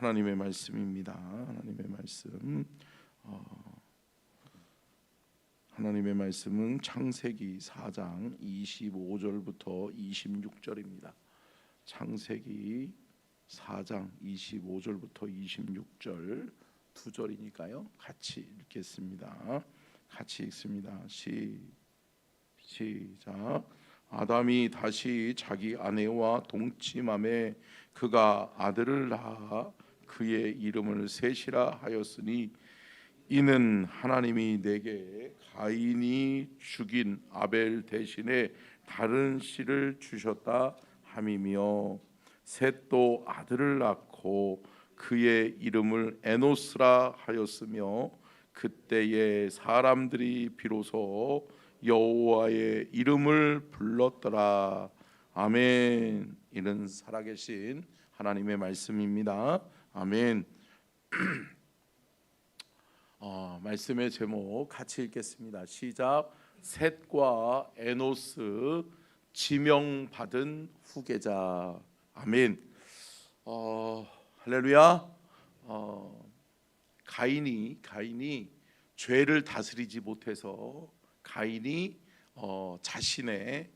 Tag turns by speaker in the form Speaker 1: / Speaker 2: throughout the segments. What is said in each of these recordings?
Speaker 1: 하나님의 말씀입니다. 하나님의 말씀. 하나님의 말씀은 창세기 4장 25절부터 26절입니다. 창세기 4장 25절부터 26절 두 절이니까요. 같이 읽겠습니다. 같이 읽습니다. 시작. 아담이 다시 자기 아내와 동침함에 그가 아들을 낳아 그의 이름을 셋이라 하였으니 이는 하나님이 내게 가인이 죽인 아벨 대신에 다른 씨를 주셨다 함이며 셋도 아들을 낳고 그의 이름을 에노스라 하였으며 그때에 사람들이 비로소 여호와의 이름을 불렀더라. 아멘. 이는 살아계신 하나님의 말씀입니다. 아멘. 말씀의 제목 같이 읽겠습니다. 시작. 셋과 에노스 지명받은 후계자. 아멘. 할렐루야. 가인이 죄를 다스리지 못해서 가인이 자신의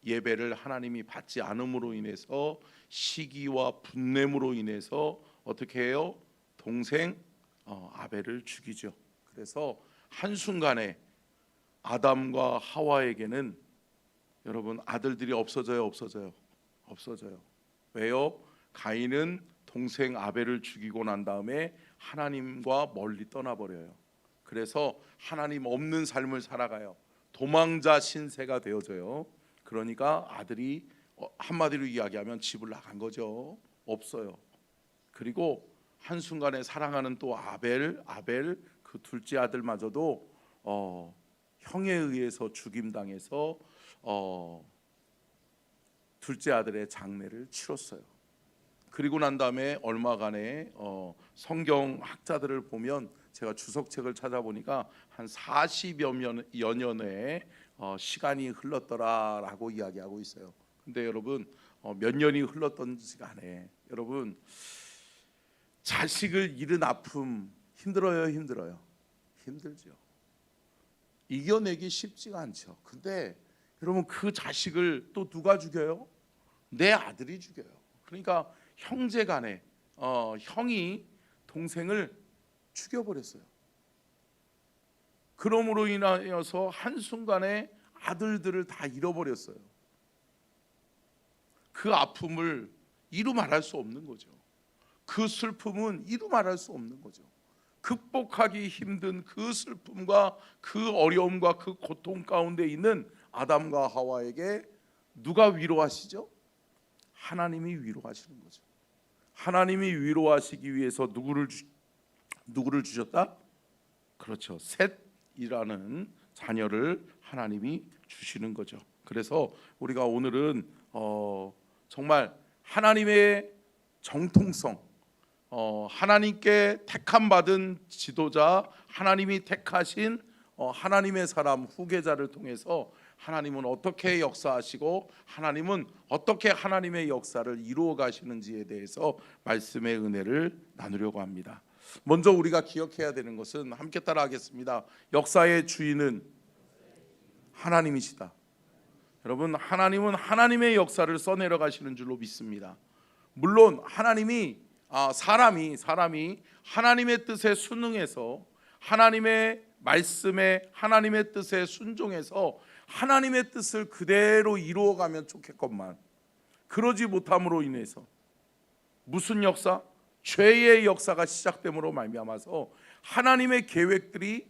Speaker 1: 예배를 하나님이 받지 않음으로 인해서 시기와 분냄으로 인해서 어떻게 해요? 동생 아벨을 죽이죠. 그래서 한순간에 아담과 하와에게는 여러분 아들들이 없어져요. 왜요? 가인은 동생 아벨을 죽이고 난 다음에 하나님과 멀리 떠나버려요. 그래서 하나님 없는 삶을 살아가요. 도망자 신세가 되어져요. 그러니까 아들이 한마디로 이야기하면 집을 나간 거죠. 없어요. 그리고 한순간에 사랑하는 또 아벨 그 둘째 아들마저도 형에 의해서 죽임당해서 둘째 아들의 장례를 치렀어요. 그리고 난 다음에 얼마간에 성경 학자들을 보면 제가 주석책을 찾아보니까 한 40여 년의 시간이 흘렀더라라고 이야기하고 있어요. 근데 여러분 몇 년이 흘렀던 시간에 여러분 자식을 잃은 아픔 힘들어요? 힘들죠. 이겨내기 쉽지가 않죠. 근데 여러분 그 자식을 또 누가 죽여요? 내 아들이 죽여요. 그러니까 형제간에 형이 동생을 죽여버렸어요. 그러므로 인하여서 한순간에 아들들을 다 잃어버렸어요. 그 아픔을 이루 말할 수 없는 거죠. 그 슬픔은 이루 말할 수 없는 거죠. 극복하기 힘든 그 슬픔과 그 어려움과 그 고통 가운데 있는 아담과 하와에게 누가 위로하시죠? 하나님이 위로하시는 거죠. 하나님이 위로하시기 위해서 누구를 주셨다? 그렇죠. 셋이라는 자녀를 하나님이 주시는 거죠. 그래서 우리가 오늘은 정말 하나님의 정통성, 하나님께 택함 받은 지도자, 하나님이 택하신 하나님의 사람 후계자를 통해서 하나님은 어떻게 역사하시고 하나님은 어떻게 하나님의 역사를 이루어 가시는지에 대해서 말씀의 은혜를 나누려고 합니다. 먼저 우리가 기억해야 되는 것은 함께 따라하겠습니다. 역사의 주인은 하나님이시다. 여러분 하나님은 하나님의 역사를 써내려 가시는 줄로 믿습니다. 물론 하나님이 사람이 하나님의 뜻에 순응해서 하나님의 말씀에 하나님의 뜻에 순종해서 하나님의 뜻을 그대로 이루어가면 좋겠건만 그러지 못함으로 인해서 무슨 역사? 죄의 역사가 시작됨으로 말미암아서 하나님의 계획들이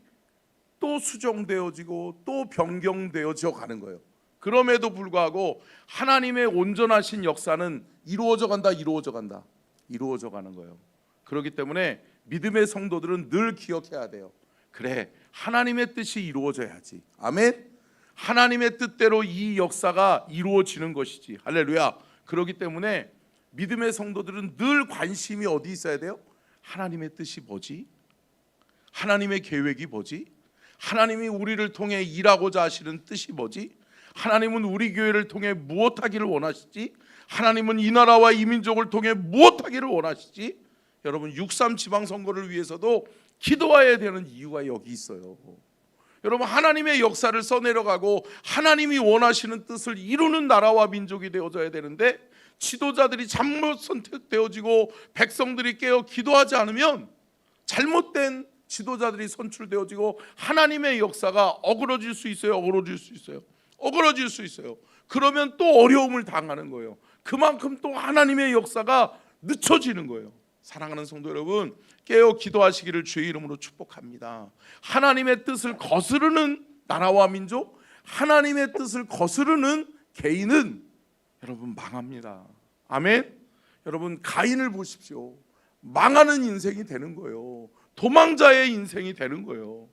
Speaker 1: 또 수정되어지고 또 변경되어져 가는 거예요. 그럼에도 불구하고 하나님의 온전하신 역사는 이루어져 가는 거예요. 그렇기 때문에 믿음의 성도들은 늘 기억해야 돼요. 그래, 하나님의 뜻이 이루어져야지. 아멘. 하나님의 뜻대로 이 역사가 이루어지는 것이지. 할렐루야. 그렇기 때문에 믿음의 성도들은 늘 관심이 어디 있어야 돼요? 하나님의 뜻이 뭐지? 하나님의 계획이 뭐지? 하나님이 우리를 통해 일하고자 하시는 뜻이 뭐지? 하나님은 우리 교회를 통해 무엇하기를 원하시지? 하나님은 이 나라와 이 민족을 통해 무엇하기를 원하시지? 여러분 6.3 지방선거를 위해서도 기도해야 되는 이유가 여기 있어요. 여러분 하나님의 역사를 써내려가고 하나님이 원하시는 뜻을 이루는 나라와 민족이 되어져야 되는데 지도자들이 잘못 선택되어지고 백성들이 깨어 기도하지 않으면 잘못된 지도자들이 선출되어지고 하나님의 역사가 어그러질 수 있어요. 어그러질 수 있어요. 그러면 또 어려움을 당하는 거예요. 그만큼 또 하나님의 역사가 늦춰지는 거예요. 사랑하는 성도 여러분, 깨어 기도하시기를 주의 이름으로 축복합니다. 하나님의 뜻을 거스르는 나라와 민족, 하나님의 뜻을 거스르는 개인은 여러분 망합니다. 아멘. 여러분 가인을 보십시오. 망하는 인생이 되는 거예요. 도망자의 인생이 되는 거예요.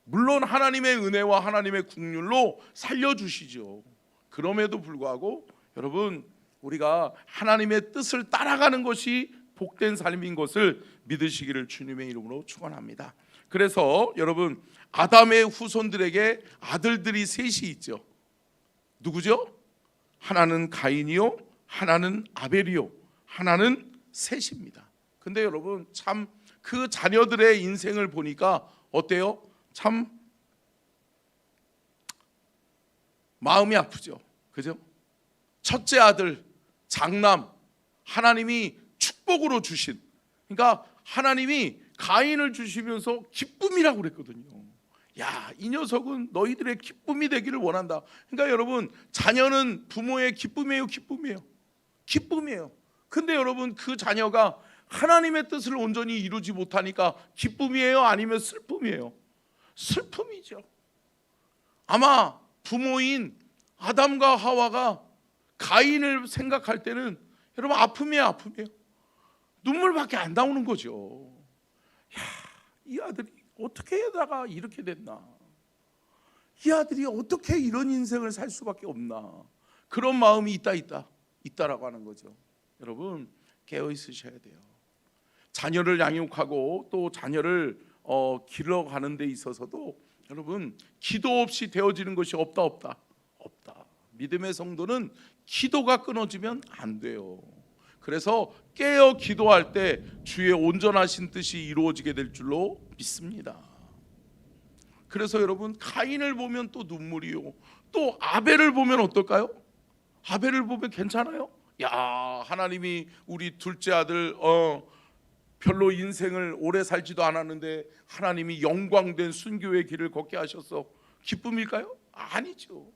Speaker 1: 물론 하나님의 은혜와 하나님의 긍휼로 살려주시죠. 그럼에도 불구하고 여러분 우리가 하나님의 뜻을 따라가는 것이 복된 삶인 것을 믿으시기를 주님의 이름으로 축원합니다. 그래서 여러분 아담의 후손들에게 아들들이 셋이 있죠. 누구죠? 하나는 가인이요, 하나는 아벨이요, 하나는 셋입니다. 근데 여러분 참 그 자녀들의 인생을 보니까 어때요? 참 마음이 아프죠. 그죠? 첫째 아들 장남 하나님이 축복으로 주신, 그러니까 하나님이 가인을 주시면서 기쁨이라고 그랬거든요. 야, 이 녀석은 너희들의 기쁨이 되기를 원한다. 그러니까 여러분 자녀는 부모의 기쁨이에요. 근데 여러분 그 자녀가 하나님의 뜻을 온전히 이루지 못하니까 기쁨이에요? 아니면 슬픔이에요? 슬픔이죠. 아마 부모인 아담과 하와가 가인을 생각할 때는 여러분 아픔이에요. 눈물밖에 안 나오는 거죠. 야, 이 아들이 어떻게 하다가 이렇게 됐나? 이 아들이 어떻게 이런 인생을 살 수밖에 없나? 그런 마음이 있다라고 하는 거죠. 여러분 깨어 있으셔야 돼요. 자녀를 양육하고 또 자녀를 길러가는 데 있어서도 여러분 기도 없이 되어지는 것이 없다. 믿음의 성도는 기도가 끊어지면 안 돼요. 그래서 깨어 기도할 때 주의 온전하신 뜻이 이루어지게 될 줄로 믿습니다. 그래서 여러분 가인을 보면 또 눈물이요, 또 아벨을 보면 어떨까요? 아벨을 보면 괜찮아요? 야, 하나님이 우리 둘째 아들 별로 인생을 오래 살지도 않았는데 하나님이 영광된 순교의 길을 걷게 하셔서 기쁨일까요? 아니죠.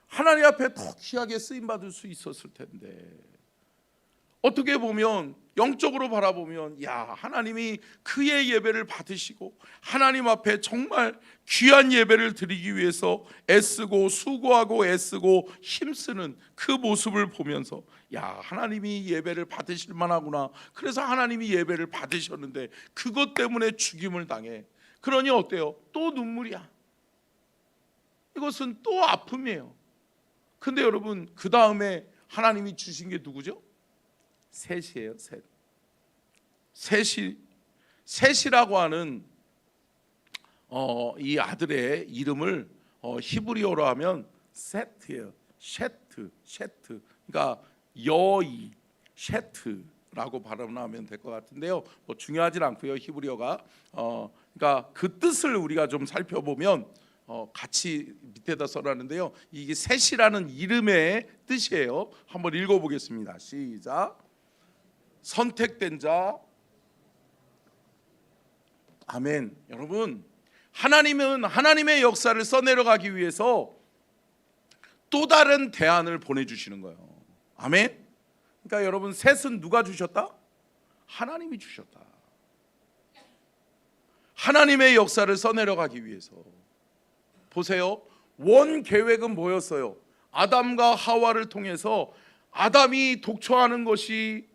Speaker 1: 하나님 앞에 더 귀하게 쓰임받을 수 있었을 텐데, 어떻게 보면 영적으로 바라보면 야, 하나님이 그의 예배를 받으시고 하나님 앞에 정말 귀한 예배를 드리기 위해서 애쓰고 수고하고 애쓰고 힘쓰는 그 모습을 보면서 야, 하나님이 예배를 받으실 만하구나. 그래서 하나님이 예배를 받으셨는데 그것 때문에 죽임을 당해. 그러니 어때요? 또 눈물이야. 이것은 또 아픔이에요. 근데 여러분 그 다음에 하나님이 주신 게 누구죠? 셋이에요. 셋이라고 하는 이 아들의 이름을 히브리어로 하면 셋이에요. 셰트. 그러니까 여이 셰트라고 발음하면 될 것 같은데요. 뭐 중요하진 않고요. 히브리어가 그러니까 그 뜻을 우리가 좀 살펴보면 같이 밑에다 써놨는데요. 이게 셋이라는 이름의 뜻이에요. 한번 읽어보겠습니다. 시작. 선택된 자. 아멘. 여러분 하나님은 하나님의 역사를 써내려가기 위해서 또 다른 대안을 보내주시는 거예요. 아멘. 그러니까 여러분 셋은 누가 주셨다? 하나님이 주셨다. 하나님의 역사를 써내려가기 위해서. 보세요. 원 계획은 뭐였어요? 아담과 하와를 통해서 아담이 독초하는 것이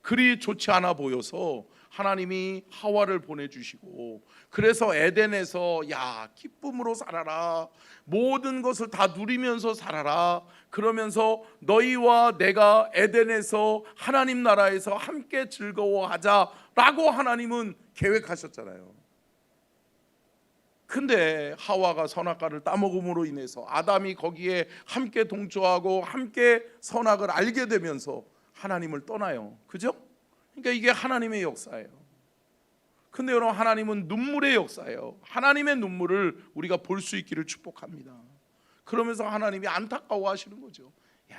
Speaker 1: 그리 좋지 않아 보여서 하나님이 하와를 보내주시고, 그래서 에덴에서 야, 기쁨으로 살아라, 모든 것을 다 누리면서 살아라, 그러면서 너희와 내가 에덴에서 하나님 나라에서 함께 즐거워하자라고 하나님은 계획하셨잖아요. 근데 하와가 선악과를 따먹음으로 인해서 아담이 거기에 함께 동조하고 함께 선악을 알게 되면서 하나님을 떠나요. 그죠? 그러니까 이게 하나님의 역사예요. 근데 여러분, 하나님은 눈물의 역사예요. 하나님의 눈물을 우리가 볼 수 있기를 축복합니다. 그러면서 하나님이 안타까워하시는 거죠. 야,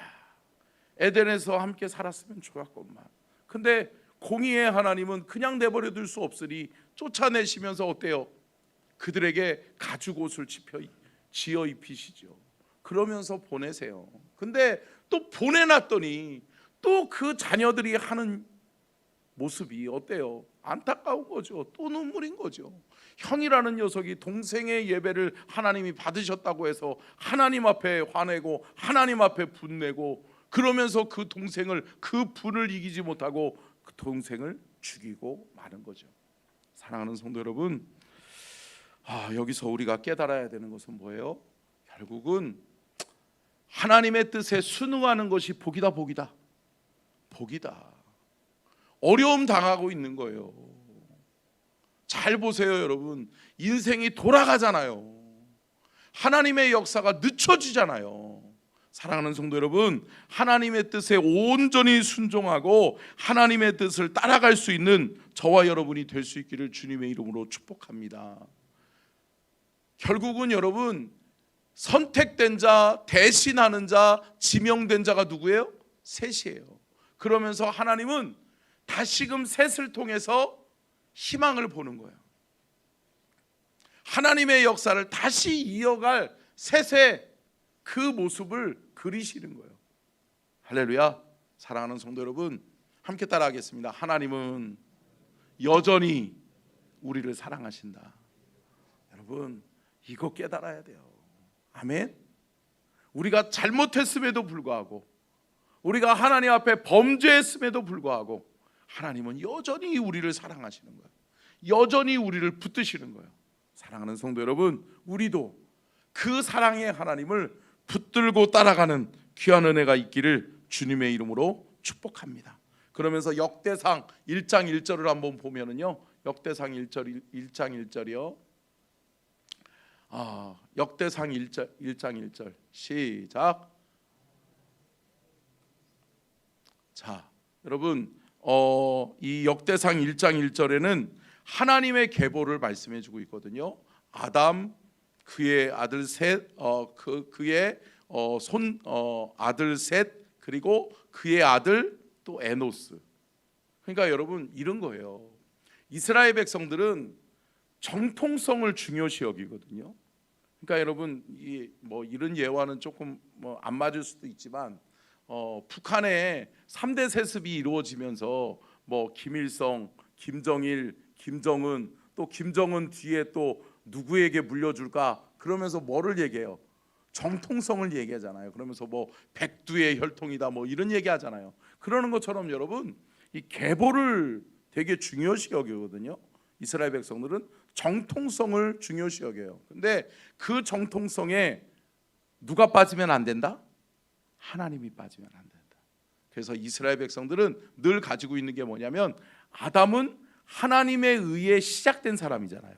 Speaker 1: 에덴에서 함께 살았으면 좋았건만. 근데 공의의 하나님은 그냥 내버려 둘 수 없으니 쫓아내시면서 어때요? 그들에게 가죽옷을 지어 입히시죠. 그러면서 보내세요. 근데 또 보내놨더니 또 그 자녀들이 하는 모습이 어때요? 안타까운 거죠. 또 눈물인 거죠. 형이라는 녀석이 동생의 예배를 하나님이 받으셨다고 해서 하나님 앞에 화내고 하나님 앞에 분내고, 그러면서 그 동생을, 그 분을 이기지 못하고 그 동생을 죽이고 마는 거죠. 사랑하는 성도 여러분, 여기서 우리가 깨달아야 되는 것은 뭐예요? 결국은 하나님의 뜻에 순응하는 것이 복이다. 어려움 당하고 있는 거예요. 잘 보세요, 여러분. 인생이 돌아가잖아요. 하나님의 역사가 늦춰지잖아요. 사랑하는 성도 여러분, 하나님의 뜻에 온전히 순종하고 하나님의 뜻을 따라갈 수 있는 저와 여러분이 될 수 있기를 주님의 이름으로 축복합니다. 결국은 여러분, 선택된 자, 대신하는 자, 지명된 자가 누구예요? 셋이에요. 그러면서 하나님은 다시금 셋을 통해서 희망을 보는 거예요. 하나님의 역사를 다시 이어갈 셋의 그 모습을 그리시는 거예요. 할렐루야. 사랑하는 성도 여러분, 함께 따라하겠습니다. 하나님은 여전히 우리를 사랑하신다. 여러분, 이거 깨달아야 돼요. 아멘. 우리가 잘못했음에도 불구하고, 우리가 하나님 앞에 범죄했음에도 불구하고 하나님은 여전히 우리를 사랑하시는 거예요. 여전히 우리를 붙드시는 거예요. 사랑하는 성도 여러분, 우리도 그 사랑의 하나님을 붙들고 따라가는 귀한 은혜가 있기를 주님의 이름으로 축복합니다. 그러면서 역대상 1장 1절을 한번 보면은요, 역대상 1장 1절이요. 역대상 1장 1절 시작. 자, 여러분, 이 역대상 1장 1절에는 하나님의 계보를 말씀해 주고 있거든요. 아담, 그의 아들 셋, 그의 아들 셋, 그리고 그의 아들 또 에노스. 그러니까 여러분, 이런 거예요. 이스라엘 백성들은 정통성을 중요시 여기거든요. 그러니까 여러분, 이런 예화는 조금 안 맞을 수도 있지만, 북한의 3대 세습이 이루어지면서 김일성, 김정일, 김정은, 또 김정은 뒤에 또 누구에게 물려줄까? 그러면서 뭐를 얘기해요? 정통성을 얘기하잖아요. 그러면서 백두의 혈통이다 이런 얘기하잖아요. 그러는 것처럼 여러분, 이 계보를 되게 중요시 여기거든요. 이스라엘 백성들은 정통성을 중요시 여겨요. 근데 그 정통성에 누가 빠지면 안 된다? 하나님이 빠지면 안 된다. 그래서 이스라엘 백성들은 늘 가지고 있는 게 뭐냐면, 아담은 하나님에 의해 시작된 사람이잖아요.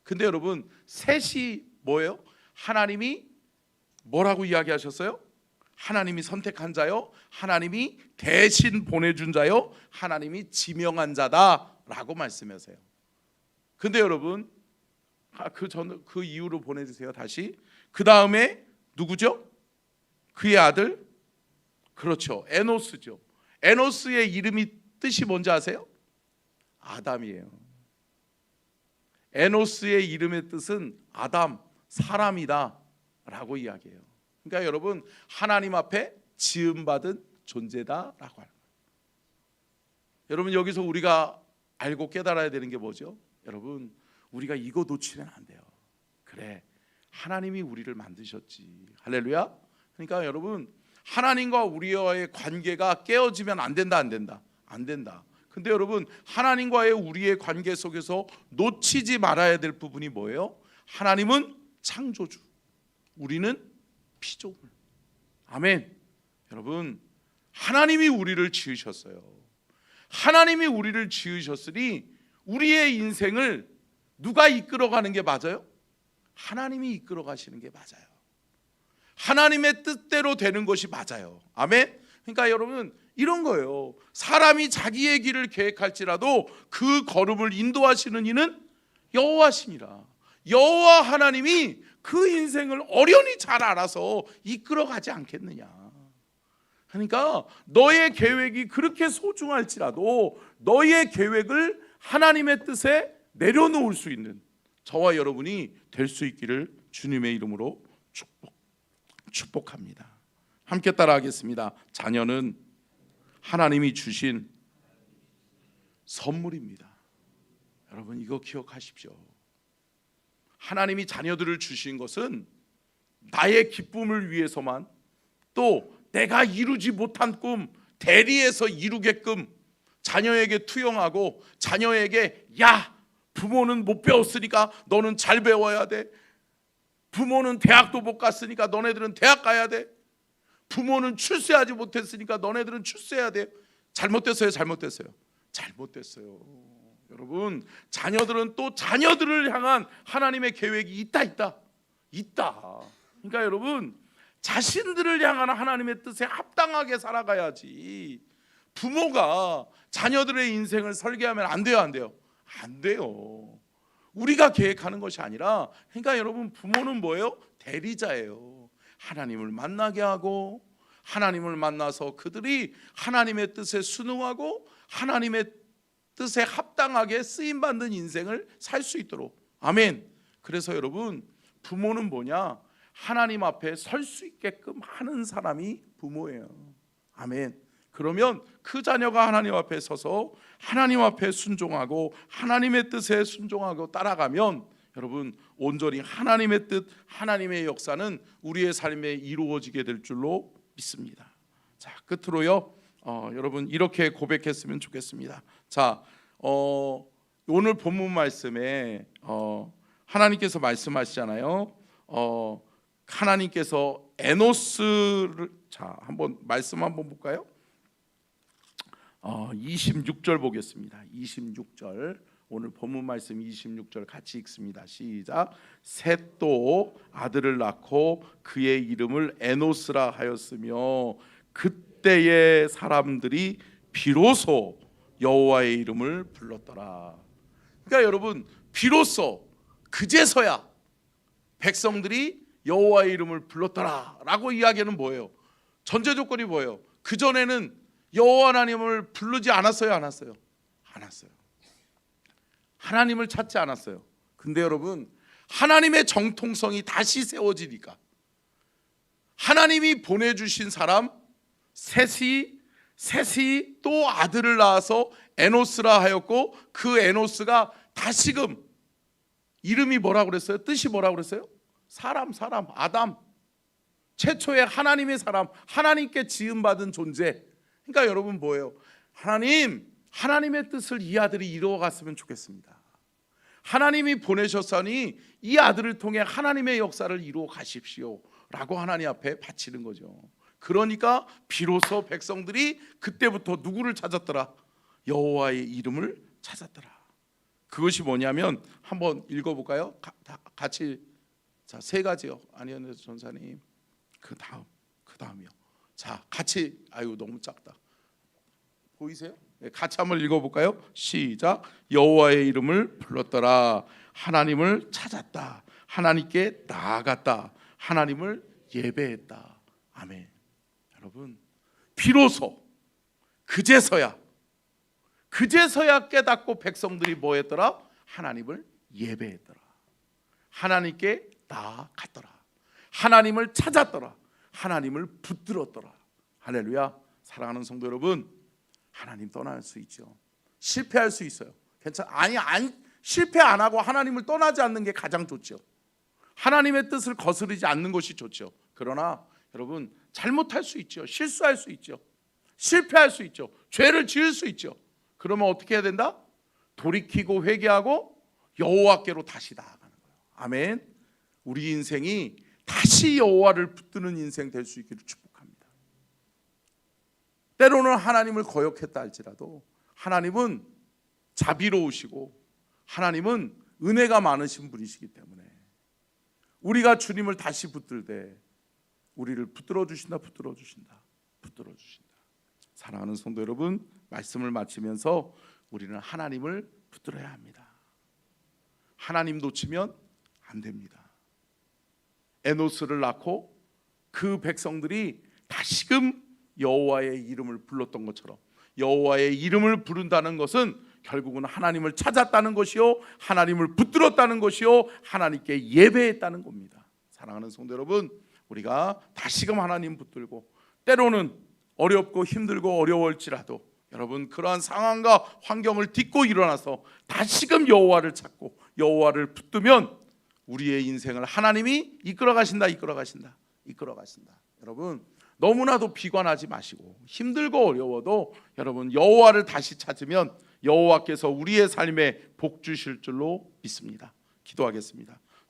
Speaker 1: 근데 여러분, 셋이 뭐예요? 하나님이 뭐라고 이야기하셨어요? 하나님이 선택한 자요, 하나님이 대신 보내준 자요, 하나님이 지명한 자다라고 말씀하세요. 근데 여러분, 그 이유로 보내주세요. 다시. 그 다음에 누구죠? 그의 아들, 그렇죠, 에노스죠. 에노스의 이름이 뜻이 뭔지 아세요? 아담이에요. 에노스의 이름의 뜻은 아담, 사람이다 라고 이야기해요. 그러니까 여러분, 하나님 앞에 지음받은 존재다라고 하는 거예요. 여러분, 여기서 우리가 알고 깨달아야 되는 게 뭐죠? 여러분, 우리가 이거 놓치면 안 돼요. 그래, 하나님이 우리를 만드셨지. 할렐루야. 그러니까 여러분, 하나님과 우리와의 관계가 깨어지면 안 된다. 안 된다. 근데 여러분, 하나님과의 우리의 관계 속에서 놓치지 말아야 될 부분이 뭐예요? 하나님은 창조주, 우리는 피조물. 아멘. 여러분, 하나님이 우리를 지으셨어요. 하나님이 우리를 지으셨으니 우리의 인생을 누가 이끌어가는 게 맞아요? 하나님이 이끌어 가시는 게 맞아요. 하나님의 뜻대로 되는 것이 맞아요. 아멘. 그러니까 여러분 이런 거예요. 사람이 자기의 길을 계획할지라도 그 걸음을 인도하시는 이는 여호와시니라. 여호와 하나님이 그 인생을 어련히 잘 알아서 이끌어 가지 않겠느냐. 그러니까 너의 계획이 그렇게 소중할지라도 너의 계획을 하나님의 뜻에 내려놓을 수 있는 저와 여러분이 될 수 있기를 주님의 이름으로 축복합니다. 함께 따라하겠습니다. 자녀는 하나님이 주신 선물입니다. 여러분 이거 기억하십시오. 하나님이 자녀들을 주신 것은 나의 기쁨을 위해서만, 또 내가 이루지 못한 꿈 대리해서 이루게끔 자녀에게 투영하고, 자녀에게 야 부모는 못 배웠으니까 너는 잘 배워야 돼, 부모는 대학도 못 갔으니까 너네들은 대학 가야 돼, 부모는 출세하지 못했으니까 너네들은 출세해야 돼. 잘못됐어요? 잘못됐어요? 잘못됐어요. 여러분 자녀들은 또 자녀들을 향한 하나님의 계획이 있다. 그러니까 여러분 자신들을 향한 하나님의 뜻에 합당하게 살아가야지. 부모가 자녀들의 인생을 설계하면 안 돼요? 안 돼요. 우리가 계획하는 것이 아니라, 그러니까 여러분 부모는 뭐예요? 대리자예요. 하나님을 만나게 하고, 하나님을 만나서 그들이 하나님의 뜻에 순응하고 하나님의 뜻에 합당하게 쓰임받는 인생을 살 수 있도록. 아멘. 그래서 여러분 부모는 뭐냐? 하나님 앞에 설 수 있게끔 하는 사람이 부모예요. 아멘. 그러면 그 자녀가 하나님 앞에 서서 하나님 앞에 순종하고 하나님의 뜻에 순종하고 따라가면 여러분 온전히 하나님의 뜻, 하나님의 역사는 우리의 삶에 이루어지게 될 줄로 믿습니다. 자, 끝으로요. 여러분 이렇게 고백했으면 좋겠습니다. 자, 오늘 본문 말씀에 하나님께서 말씀하시잖아요. 하나님께서 에노스를, 자 한번 말씀 한번 볼까요? 26절 보겠습니다. 26절, 오늘 본문 말씀 26절 같이 읽습니다. 시작. 셋도 아들을 낳고 그의 이름을 에노스라 하였으며 그때의 사람들이 비로소 여호와의 이름을 불렀더라. 그러니까 여러분 비로소 그제서야 백성들이 여호와의 이름을 불렀더라 라고 이야기는 뭐예요? 전제 조건이 뭐예요? 그전에는 여호와 하나님을 부르지 않았어요? 안 왔어요? 안 왔어요. 하나님을 찾지 않았어요. 근데 여러분 하나님의 정통성이 다시 세워지니까 하나님이 보내주신 사람 셋이 또 아들을 낳아서 에노스라 하였고, 그 에노스가 다시금 이름이 뭐라고 그랬어요? 뜻이 뭐라고 그랬어요? 사람, 아담. 최초의 하나님의 사람, 하나님께 지음받은 존재. 그러니까 여러분 뭐예요? 하나님의 뜻을 이 아들이 이루어갔으면 좋겠습니다. 하나님이 보내셨으니 이 아들을 통해 하나님의 역사를 이루어 가십시오 라고 하나님 앞에 바치는 거죠. 그러니까 비로소 백성들이 그때부터 누구를 찾았더라? 여호와의 이름을 찾았더라. 그것이 뭐냐면 한번 읽어볼까요? 같이. 자, 세 가지요. 안현대 전사님. 그 다음이요. 자, 같이. 아유 너무 작다. 보이세요? 네, 같이 한번 읽어볼까요? 시작. 여호와의 이름을 불렀더라. 하나님을 찾았다. 하나님께 나아갔다. 하나님을 예배했다. 아멘. 여러분 비로소 그제서야 깨닫고 백성들이 뭐 했더라? 하나님을 예배했더라. 하나님께 나아갔더라. 하나님을 찾았더라. 하나님을 붙들었더라. 할렐루야. 사랑하는 성도 여러분, 하나님 떠날 수 있죠. 실패할 수 있어요. 실패 안 하고 하나님을 떠나지 않는 게 가장 좋죠. 하나님의 뜻을 거스르지 않는 것이 좋죠. 그러나 여러분 잘못할 수 있죠. 실수할 수 있죠. 실패할 수 있죠. 죄를 지을 수 있죠. 그러면 어떻게 해야 된다? 돌이키고 회개하고 여호와께로 다시 나아가는 거예요. 아멘. 우리 인생이 다시 여호와를 붙드는 인생 될 수 있기를 축복합니다. 때로는 하나님을 거역했다 할지라도 하나님은 자비로우시고 하나님은 은혜가 많으신 분이시기 때문에 우리가 주님을 다시 붙들 때 우리를 붙들어 주신다. 사랑하는 성도 여러분, 말씀을 마치면서 우리는 하나님을 붙들어야 합니다. 하나님 놓치면 안 됩니다. 에노스를 낳고 그 백성들이 다시금 여호와의 이름을 불렀던 것처럼, 여호와의 이름을 부른다는 것은 결국은 하나님을 찾았다는 것이요, 하나님을 붙들었다는 것이요, 하나님께 예배했다는 겁니다. 사랑하는 성도 여러분, 우리가 다시금 하나님 붙들고, 때로는 어렵고 힘들고 어려울지라도 여러분 그러한 상황과 환경을 딛고 일어나서 다시금 여호와를 찾고 여호와를 붙들면 우리의 인생을 하나님이 이끌어 가신다. 여러분 너무나도 비관하지 마시고, 힘들고 어려워도 여러분 여호와를 다시 찾으면 여호와께서 우리의 삶에 복 주실 줄로 믿습니다. 기도하겠습니다.